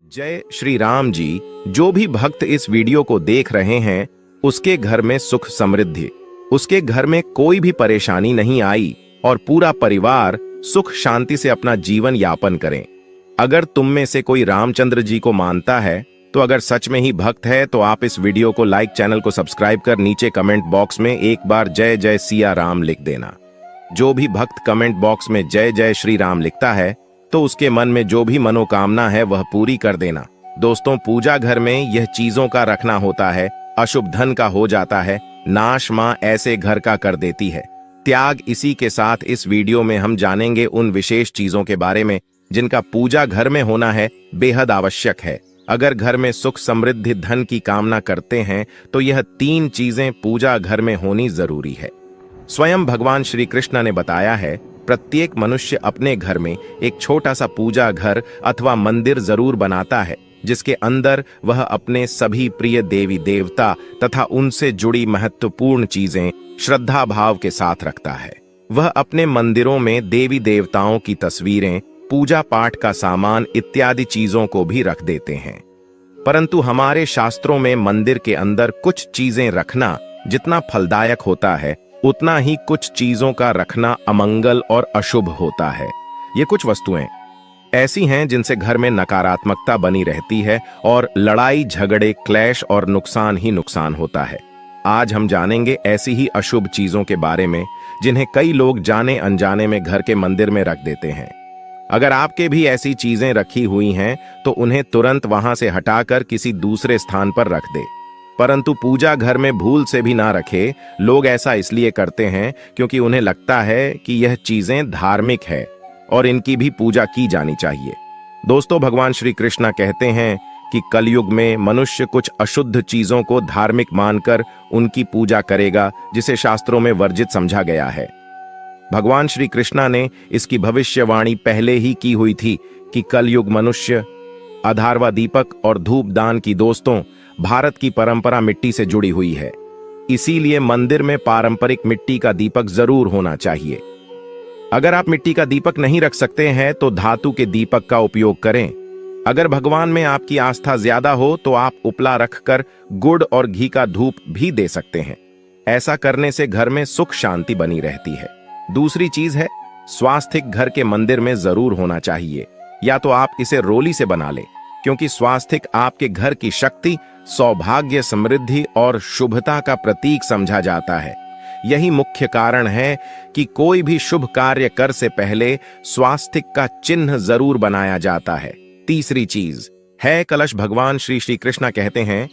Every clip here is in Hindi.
जय श्री राम जी। जो भी भक्त इस वीडियो को देख रहे हैं उसके घर में सुख समृद्धि, उसके घर में कोई भी परेशानी नहीं आई और पूरा परिवार सुख शांति से अपना जीवन यापन करें। अगर तुम में से कोई रामचंद्र जी को मानता है तो अगर सच में ही भक्त है तो आप इस वीडियो को लाइक, चैनल को सब्सक्राइब कर नीचे कमेंट बॉक्स में एक बार जय जय सिया राम लिख देना। जो भी भक्त कमेंट बॉक्स में जय जय श्री राम लिखता है तो उसके मन में जो भी मनोकामना है वह पूरी कर देना। दोस्तों, पूजा घर में यह चीजों का रखना होता है, अशुभ धन का हो जाता है, नाश मां ऐसे घर का कर देती है। त्याग इसी के साथ इस वीडियो में हम जानेंगे उन विशेष चीजों के बारे में जिनका पूजा घर में होना है बेहद आवश्यक है। अगर घर में सुख समृद्धि धन की कामना करते हैं तो यह 3 चीजें पूजा घर में होनी जरूरी है। स्वयं भगवान श्री कृष्ण ने बताया है, प्रत्येक मनुष्य अपने घर में एक छोटा सा पूजा घर अथवा मंदिर जरूर बनाता है जिसके अंदर वह अपने सभी प्रिय देवी देवता तथा उनसे जुड़ी महत्वपूर्ण चीजें श्रद्धा भाव के साथ रखता है। वह अपने मंदिरों में देवी देवताओं की तस्वीरें, पूजा पाठ का सामान इत्यादि चीजों को भी रख देते हैं। परंतु हमारे शास्त्रों में मंदिर के अंदर कुछ चीजें रखना जितना फलदायक होता है उतना ही कुछ चीजों का रखना अमंगल और अशुभ होता है। ये कुछ वस्तुएं ऐसी हैं जिनसे घर में नकारात्मकता बनी रहती है और लड़ाई झगड़े, क्लेश और नुकसान ही नुकसान होता है। आज हम जानेंगे ऐसी ही अशुभ चीजों के बारे में जिन्हें कई लोग जाने अनजाने में घर के मंदिर में रख देते हैं। अगर आपके भी ऐसी चीजें रखी हुई हैं तो उन्हें तुरंत वहां से हटाकर किसी दूसरे स्थान पर रख दे। परंतु पूजा घर में भूल से भी ना रखे। लोग ऐसा इसलिए करते हैं क्योंकि उन्हें लगता है कि यह चीजें धार्मिक है और इनकी भी पूजा की जानी चाहिए। दोस्तों, भगवान श्री कृष्ण कहते हैं कि कलयुग में मनुष्य कुछ अशुद्ध चीजों को धार्मिक मानकर उनकी पूजा करेगा जिसे शास्त्रों में वर्जित समझा गया है। भगवान श्री कृष्ण ने इसकी भविष्यवाणी पहले ही की हुई थी कि कलयुग मनुष्य अधारवा दीपक और धूप दान की दोस्तों भारत की परंपरा मिट्टी से जुड़ी हुई है। इसीलिए मंदिर में पारंपरिक मिट्टी का दीपक जरूर होना चाहिए। अगर आप मिट्टी का दीपक नहीं रख सकते हैं तो धातु के दीपक का उपयोग करें। अगर भगवान में आपकी आस्था ज्यादा हो तो आप उपला रखकर गुड़ और घी का धूप भी दे सकते हैं। ऐसा करने से घर में सुख शांति बनी रहती है। दूसरी चीज है, स्वास्तिक घर के मंदिर में जरूर होना चाहिए। या तो आप इसे रोली से बना ले, क्योंकि स्वास्तिक आपके घर की शक्ति, सौभाग्य, समृद्धि और शुभता का प्रतीक समझा जाता है। यही मुख्य कारण है कि कोई भी शुभ कार्य कर से पहले स्वास्तिक का चिन्ह जरूर बनाया जाता है। तीसरी चीज है कलश। भगवान श्री कृष्ण कहते हैं,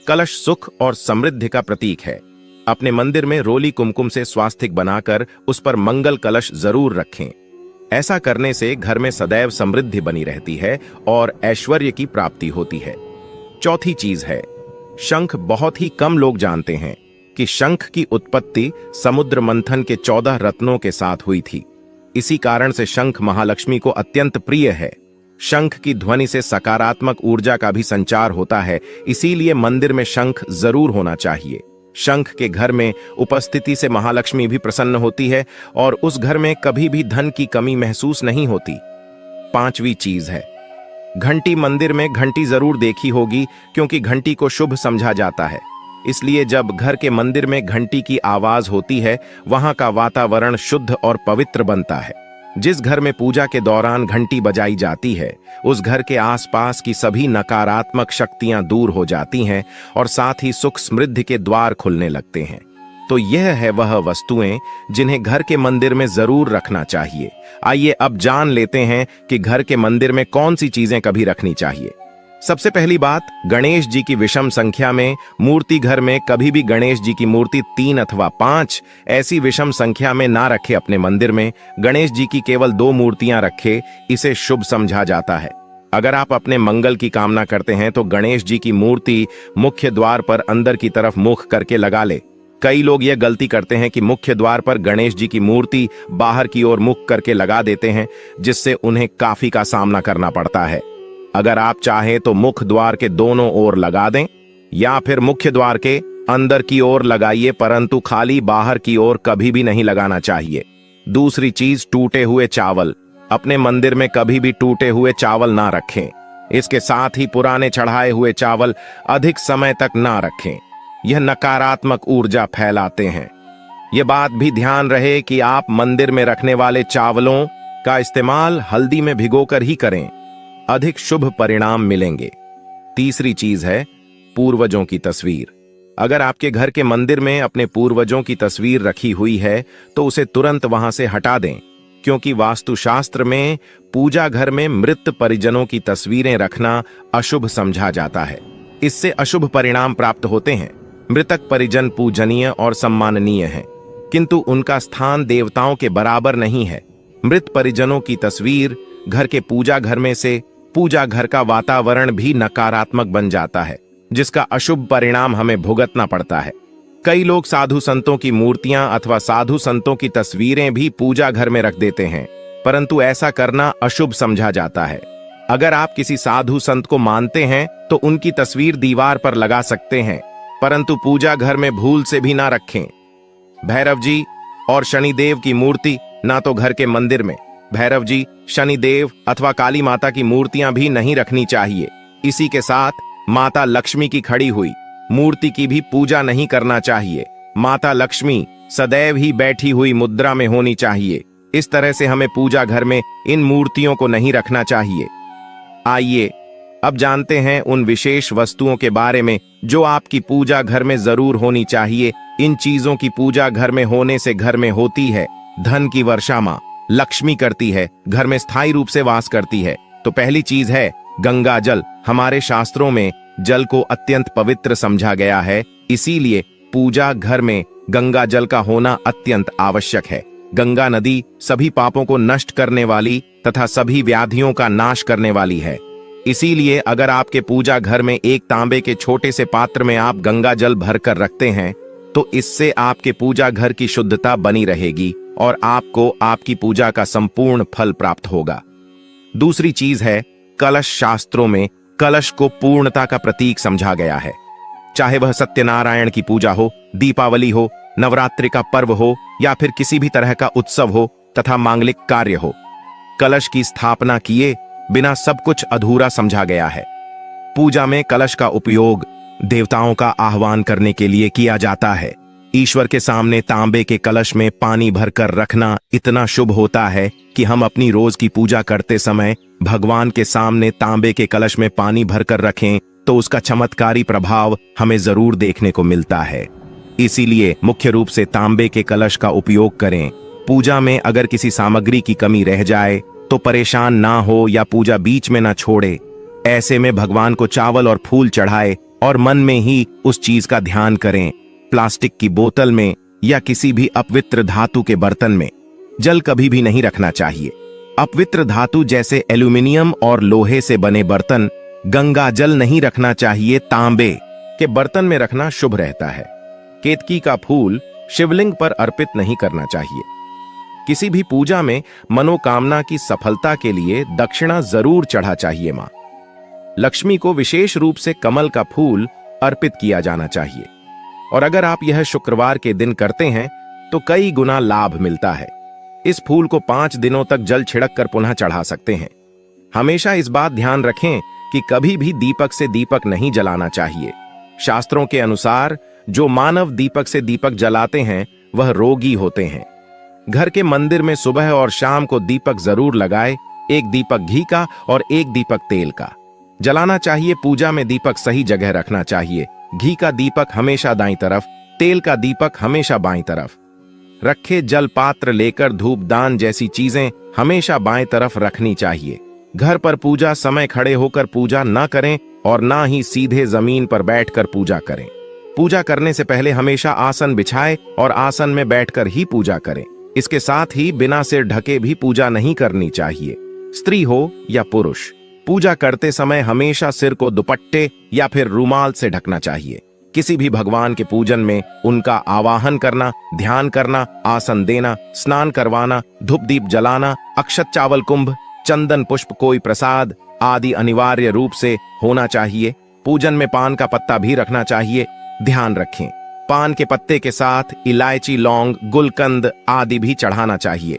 कलश सुख और समृद्धि का प्रतीक है। अपने मंदिर में रोली कुमकुम से स्वास्तिक बनाकर उस पर मंगल कलश जरूर रखें। ऐसा करने से घर में सदैव समृद्धि बनी रहती है और ऐश्वर्य की प्राप्ति होती है। चौथी चीज है शंख। बहुत ही कम लोग जानते हैं कि शंख की उत्पत्ति समुद्र मंथन के 14 रत्नों के साथ हुई थी। इसी कारण से शंख महालक्ष्मी को अत्यंत प्रिय है। शंख की ध्वनि से सकारात्मक ऊर्जा का भी संचार होता है, इसीलिए मंदिर में शंख जरूर होना चाहिए। शंख के घर में उपस्थिति से महालक्ष्मी भी प्रसन्न होती है और उस घर में कभी भी धन की कमी महसूस नहीं होती। पांचवी चीज है घंटी। मंदिर में घंटी जरूर देखी होगी क्योंकि घंटी को शुभ समझा जाता है। इसलिए जब घर के मंदिर में घंटी की आवाज होती है वहां का वातावरण शुद्ध और पवित्र बनता है। जिस घर में पूजा के दौरान घंटी बजाई जाती है उस घर के आसपास की सभी नकारात्मक शक्तियां दूर हो जाती हैं और साथ ही सुख समृद्धि के द्वार खुलने लगते हैं। तो यह है वह वस्तुएं जिन्हें घर के मंदिर में जरूर रखना चाहिए। आइए अब जान लेते हैं कि घर के मंदिर में कौन सी चीजें कभी रखनी चाहिए। सबसे पहली बात, गणेश जी की विषम संख्या में मूर्ति। घर में कभी भी गणेश जी की मूर्ति 3 अथवा 5 ऐसी विषम संख्या में ना रखे। अपने मंदिर में गणेश जी की केवल 2 मूर्तियां रखे, इसे शुभ समझा जाता है। अगर आप अपने मंगल की कामना करते हैं तो गणेश जी की मूर्ति मुख्य द्वार पर अंदर की तरफ मुख करके लगा ले। कई लोग यह गलती करते हैं कि मुख्य द्वार पर गणेश जी की मूर्ति बाहर की ओर मुख करके लगा देते हैं, जिससे उन्हें काफी का सामना करना पड़ता है। अगर आप चाहें तो मुख्य द्वार के दोनों ओर लगा दें या फिर मुख्य द्वार के अंदर की ओर लगाइए, परंतु खाली बाहर की ओर कभी भी नहीं लगाना चाहिए। दूसरी चीज, टूटे हुए चावल। अपने मंदिर में कभी भी टूटे हुए चावल ना रखें। इसके साथ ही पुराने चढ़ाए हुए चावल अधिक समय तक ना रखें। यह नकारात्मक ऊर्जा फैलाते हैं। यह बात भी ध्यान रहे कि आप मंदिर में रखने वाले चावलों का इस्तेमाल हल्दी में भिगोकर ही करें, अधिक शुभ परिणाम मिलेंगे। तीसरी चीज है पूर्वजों की तस्वीर। अगर आपके घर के मंदिर में अपने पूर्वजों की तस्वीर रखी हुई है तो उसे तुरंत वहां से हटा दें, क्योंकि वास्तुशास्त्र में पूजा घर में मृत परिजनों की तस्वीरें रखना अशुभ समझा जाता है। इससे अशुभ परिणाम प्राप्त होते हैं। मृतक परिजन पूजनीय और सम्माननीय हैं, किंतु उनका स्थान देवताओं के बराबर नहीं है। मृत परिजनों की तस्वीर घर के पूजा घर में से पूजा घर का वातावरण भी नकारात्मक बन जाता है, जिसका अशुभ परिणाम हमें भुगतना पड़ता है। कई लोग साधु संतों की मूर्तियां अथवा साधु संतों की तस्वीरें भी पूजा घर में रख देते हैं, परंतु ऐसा करना अशुभ समझा जाता है। अगर आप किसी साधु संत को मानते हैं तो उनकी तस्वीर दीवार पर लगा सकते हैं, परंतु पूजा घर में भूल से भी ना रखें। भैरव जी और शनिदेव की मूर्ति ना तो घर के मंदिर में, भैरव जी, शनिदेव अथवा काली माता की मूर्तियां भी नहीं रखनी चाहिए। इसी के साथ माता लक्ष्मी की खड़ी हुई मूर्ति की भी पूजा नहीं करना चाहिए। माता लक्ष्मी सदैव ही बैठी हुई मुद्रा में होनी चाहिए। इस तरह से हमें पूजा घर में इन मूर्तियों को नहीं रखना चाहिए। आइए अब जानते हैं उन विशेष वस्तुओं के बारे में जो आपकी पूजा घर में जरूर होनी चाहिए। इन चीजों की पूजा घर में होने से घर में होती है धन की वर्षा। मां लक्ष्मी करती है, घर में स्थायी रूप से वास करती है। तो पहली चीज है गंगा जल। हमारे शास्त्रों में जल को अत्यंत पवित्र समझा गया है, इसीलिए पूजा घर में गंगा जल का होना अत्यंत आवश्यक है। गंगा नदी सभी पापों को नष्ट करने वाली तथा सभी व्याधियों का नाश करने वाली है। इसीलिए अगर आपके पूजा घर में एक तांबे के छोटे से पात्र में आप गंगा जल भरकर रखते हैं तो इससे आपके पूजा घर की शुद्धता बनी रहेगी और आपको आपकी पूजा का संपूर्ण फल प्राप्त होगा। दूसरी चीज है कलश। शास्त्रों में कलश को पूर्णता का प्रतीक समझा गया है। चाहे वह सत्यनारायण की पूजा हो, दीपावली हो, नवरात्रि का पर्व हो या फिर किसी भी तरह का उत्सव हो तथा मांगलिक कार्य हो, कलश की स्थापना किए बिना सब कुछ अधूरा समझा गया है। पूजा में कलश का उपयोग देवताओं का आह्वान करने के लिए किया जाता है। ईश्वर के सामने तांबे के कलश में पानी भरकर रखना इतना शुभ होता है कि हम अपनी रोज की पूजा करते समय भगवान के सामने तांबे के कलश में पानी भरकर रखें तो उसका चमत्कारी प्रभाव हमें जरूर देखने को मिलता है। इसीलिए मुख्य रूप से तांबे के कलश का उपयोग करें। पूजा में अगर किसी सामग्री की कमी रह जाए तो परेशान ना हो या पूजा बीच में ना छोड़े। ऐसे में भगवान को चावल और फूल चढ़ाए और मन में ही उस चीज का ध्यान करें। प्लास्टिक की बोतल में या किसी भी अपवित्र धातु के बर्तन में जल कभी भी नहीं रखना चाहिए। अपवित्र धातु जैसे एल्यूमिनियम और लोहे से बने बर्तन गंगा जल नहीं रखना चाहिए। तांबे के बर्तन में रखना शुभ रहता है। केतकी का फूल शिवलिंग पर अर्पित नहीं करना चाहिए। किसी भी पूजा में मनोकामना की सफलता के लिए दक्षिणा जरूर चढ़ा चाहिए। मां लक्ष्मी को विशेष रूप से कमल का फूल अर्पित किया जाना चाहिए और अगर आप यह शुक्रवार के दिन करते हैं तो कई गुना लाभ मिलता है। इस फूल को 5 दिनों तक जल छिड़क कर पुनः चढ़ा सकते हैं। हमेशा इस बात ध्यान रखें कि कभी भी दीपक से दीपक नहीं जलाना चाहिए। शास्त्रों के अनुसार जो मानव दीपक से दीपक जलाते हैं वह रोगी होते हैं। घर के मंदिर में सुबह और शाम को दीपक जरूर लगाए। एक दीपक घी का और एक दीपक तेल का जलाना चाहिए। पूजा में दीपक सही जगह रखना चाहिए। घी का दीपक हमेशा दाईं तरफ, तेल का दीपक हमेशा बाईं तरफ रखे। जल पात्र लेकर धूपदान जैसी चीजें हमेशा बाएं तरफ रखनी चाहिए। घर पर पूजा समय खड़े होकर पूजा न करें और ना ही सीधे जमीन पर बैठकर पूजा करें। पूजा करने से पहले हमेशा आसन बिछाए और आसन में बैठकर ही पूजा करें। इसके साथ ही बिना सिर ढके भी पूजा नहीं करनी चाहिए। स्त्री हो या पुरुष, पूजा करते समय हमेशा सिर को दुपट्टे या फिर रुमाल से ढकना चाहिए। किसी भी भगवान के पूजन में उनका आवाहन करना, ध्यान करना, आसन देना, स्नान करवाना, धूप दीप जलाना, अक्षत चावल कुंभ, चंदन पुष्प कोई प्रसाद आदि अनिवार्य रूप से होना चाहिए। पूजन में पान का पत्ता भी रखना चाहिए। ध्यान रखें, पान के पत्ते के साथ इलायची, लौंग, गुलकंद आदि भी चढ़ाना चाहिए।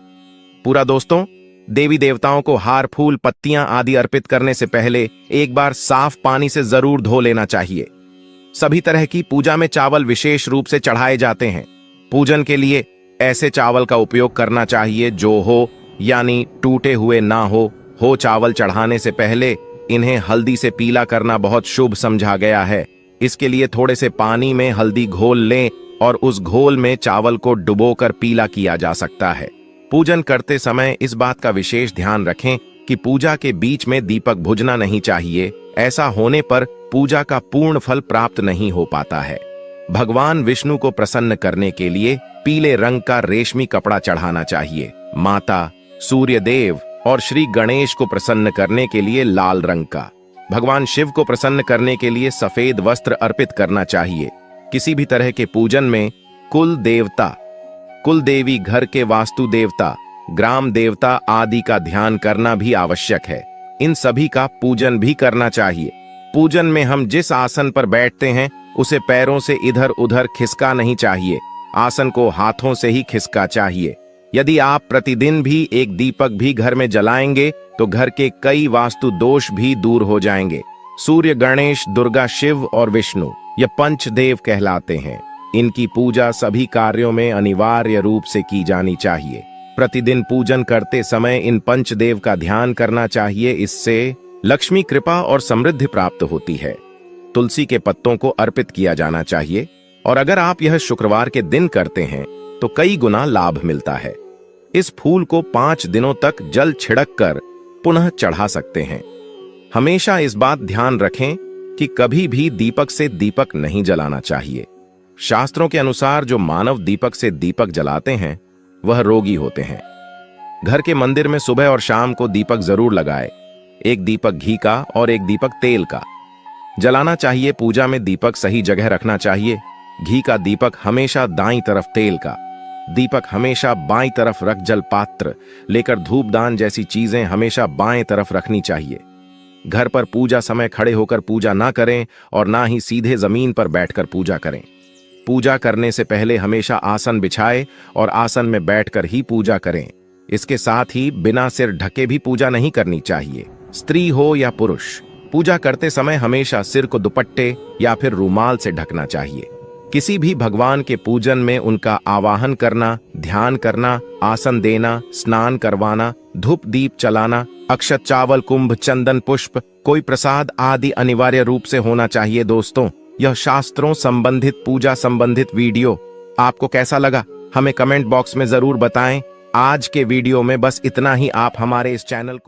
पूरा दोस्तों, देवी देवताओं को हार, फूल, पत्तियां आदि अर्पित करने से पहले एक बार साफ पानी से जरूर धो लेना चाहिए। सभी तरह की पूजा में चावल विशेष रूप से चढ़ाए जाते हैं। पूजन के लिए ऐसे चावल का उपयोग करना चाहिए जो हो, यानी टूटे हुए ना हो चावल चढ़ाने से पहले इन्हें हल्दी से पीला करना बहुत शुभ समझा गया है। इसके लिए थोड़े से पानी में हल्दी घोल लें और उस घोल में चावल को डुबोकर पीला किया जा सकता है। पूजन करते समय इस बात का विशेष ध्यान रखें कि पूजा के बीच में दीपक बुझना नहीं चाहिए। ऐसा होने पर पूजा का पूर्ण फल प्राप्त नहीं हो पाता है। भगवान विष्णु को प्रसन्न करने के लिए पीले रंग का रेशमी कपड़ा चढ़ाना चाहिए। माता, सूर्य देव और श्री गणेश को प्रसन्न करने के लिए लाल रंग का। भगवान शिव को प्रसन्न करने के लिए सफेद वस्त्र अर्पित करना चाहिए। किसी भी तरह के पूजन में कुल देवता, कुल देवी, घर के वास्तु देवता, ग्राम देवता आदि का ध्यान करना भी आवश्यक है। इन सभी का पूजन भी करना चाहिए। पूजन में हम जिस आसन पर बैठते हैं उसे पैरों से इधर उधर खिसका नहीं चाहिए। आसन को हाथों से ही खिसका चाहिए। यदि आप प्रतिदिन भी एक दीपक भी घर में जलाएंगे तो घर के कई वास्तु दोष भी दूर हो जाएंगे। सूर्य, गणेश, दुर्गा, शिव और विष्णु ये पंचदेव कहलाते हैं। इनकी पूजा सभी कार्यों में अनिवार्य रूप से की जानी चाहिए। प्रतिदिन पूजन करते समय इन पंचदेव का ध्यान करना चाहिए। इससे लक्ष्मी कृपा और समृद्धि प्राप्त होती है। तुलसी के पत्तों को अर्पित किया जाना चाहिए और अगर आप यह शुक्रवार के दिन करते हैं तो कई गुना लाभ मिलता है। इस फूल को 5 दिनों तक जल छिड़क कर पुनः चढ़ा सकते हैं। हमेशा इस बात ध्यान रखें कि कभी भी दीपक से दीपक नहीं जलाना चाहिए। शास्त्रों के अनुसार जो मानव दीपक से दीपक जलाते हैं वह रोगी होते हैं। घर के मंदिर में सुबह और शाम को दीपक जरूर लगाए। एक दीपक घी का और एक दीपक तेल का जलाना चाहिए। पूजा में दीपक सही जगह रखना चाहिए। घी का दीपक हमेशा दाईं तरफ, तेल का दीपक हमेशा बाईं तरफ रख जल पात्र लेकर धूपदान जैसी चीजें हमेशा बाएं तरफ रखनी चाहिए। घर पर पूजा समय खड़े होकर पूजा ना करें और ना ही सीधे जमीन पर बैठकर पूजा करें। पूजा करने से पहले हमेशा आसन बिछाए और आसन में बैठकर ही पूजा करें। इसके साथ ही बिना सिर ढके भी पूजा नहीं करनी चाहिए। स्त्री हो या पुरुष, पूजा करते समय हमेशा सिर को दुपट्टे या फिर रुमाल से ढकना चाहिए। किसी भी भगवान के पूजन में उनका आवाहन करना, ध्यान करना, आसन देना, स्नान करवाना, धूप दीप चलाना, अक्षत, चावल, कुंभ, चंदन, पुष्प, कोई प्रसाद आदि अनिवार्य रूप से होना चाहिए। दोस्तों, यह शास्त्रों संबंधित, पूजा संबंधित वीडियो आपको कैसा लगा हमें कमेंट बॉक्स में जरूर बताएं। आज के वीडियो में बस इतना ही। आप हमारे इस चैनल को